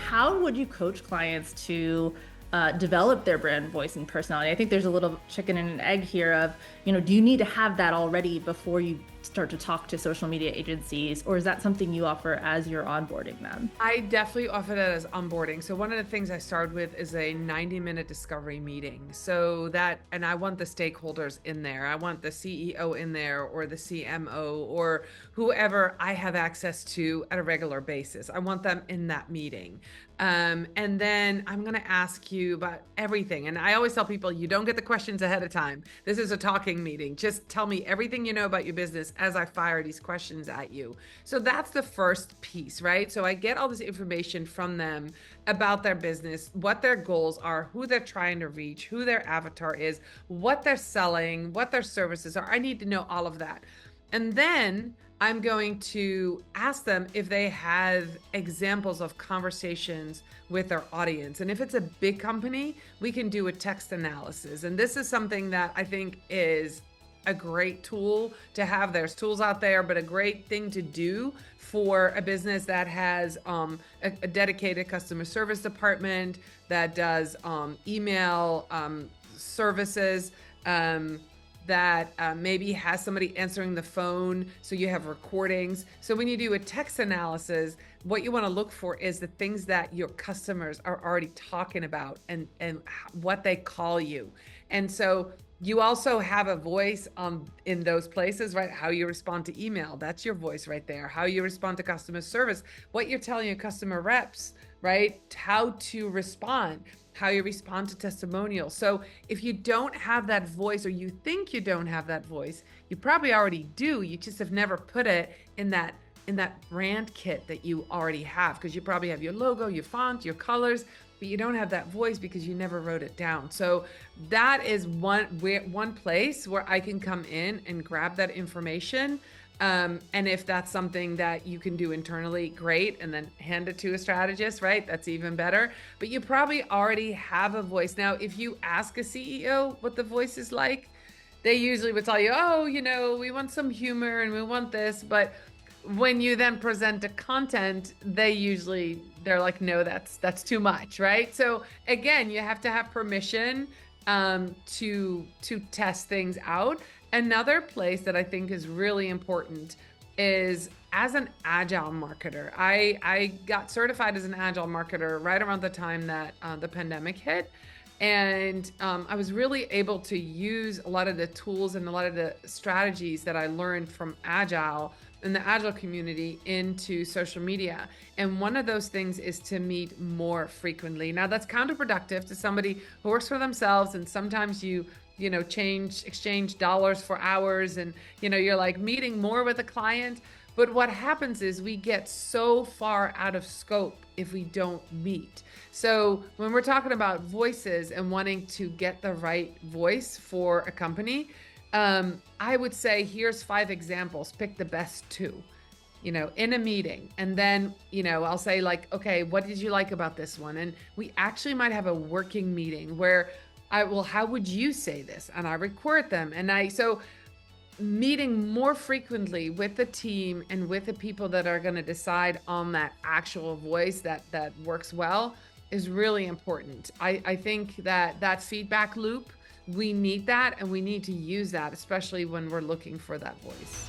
how would you coach clients to develop their brand voice and personality? I think there's a little chicken and an egg here of, do you need to have that already before you start to talk to social media agencies, or is that something you offer as you're onboarding them? I definitely offer that as onboarding. So one of the things I started with is a 90-minute discovery meeting. And I want the stakeholders in there. I want the CEO in there, or the CMO, or whoever I have access to at a regular basis. I want them in that meeting. And then I'm going to ask you about everything. And I always tell people, you don't get the questions ahead of time. This is a talking meeting. Just tell me everything you know about your business as I fire these questions at you. So that's the first piece, right? So I get all this information from them about their business, what their goals are, who they're trying to reach, who their avatar is, what they're selling, what their services are. I need to know all of that. And then I'm going to ask them if they have examples of conversations with their audience. And if it's a big company, we can do a text analysis. And this is something that I think is a great tool to have. There's tools out there, but a great thing to do for a business that has a dedicated customer service department, that does email services, that maybe has somebody answering the phone, so you have recordings. So when you do a text analysis, what you want to look for is the things that your customers are already talking about, and what they call you. And so you also have a voice in those places, right? How you respond to email, that's your voice right there. How you respond to customer service, what you're telling your customer reps, right? How to respond, how you respond to testimonials. So if you don't have that voice, or you think you don't have that voice, you probably already do. You just have never put it in that brand kit that you already have, because you probably have your logo, your font, your colors, but you don't have that voice because you never wrote it down. So that is one place where I can come in and grab that information. And if that's something that you can do internally, great, and then hand it to a strategist, right? That's even better. But you probably already have a voice. Now, if you ask a CEO what the voice is like, they usually would tell you, oh, we want some humor and we want this. But when you then present the content, they're like, no, that's too much, right? So again, you have to have permission to test things out. Another place that I think is really important is as an agile marketer. I got certified as an agile marketer right around the time that the pandemic hit. And I was really able to use a lot of the tools and a lot of the strategies that I learned from Agile and the Agile community into social media. And one of those things is to meet more frequently. Now, that's counterproductive to somebody who works for themselves, and sometimes you exchange dollars for hours, and you're like meeting more with a client. But what happens is we get so far out of scope if we don't meet. So when we're talking about voices and wanting to get the right voice for a company, I would say here's 5 examples. Pick the best 2, in a meeting. And then, I'll say like, okay, what did you like about this one? And we actually might have a working meeting where how would you say this? And I record them. So meeting more frequently with the team and with the people that are going to decide on that actual voice that works well is really important. I think that feedback loop, we need that, and we need to use that, especially when we're looking for that voice.